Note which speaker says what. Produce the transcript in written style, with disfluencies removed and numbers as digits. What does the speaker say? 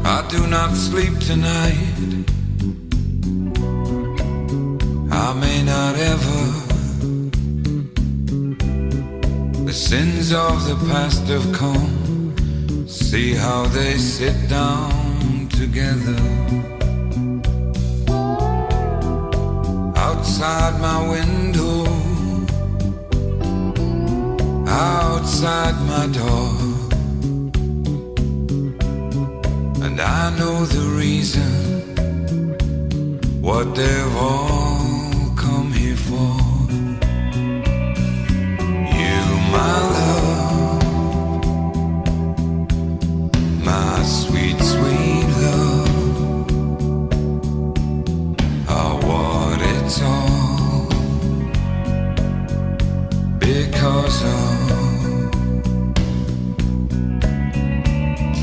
Speaker 1: I do not sleep tonight. I may not ever. The sins of the past have come. See how they sit down together. Outside my window, outside my door. And I know the reason, what they've all come here for. You, my love, my sweet, sweet love, are what it's all because of.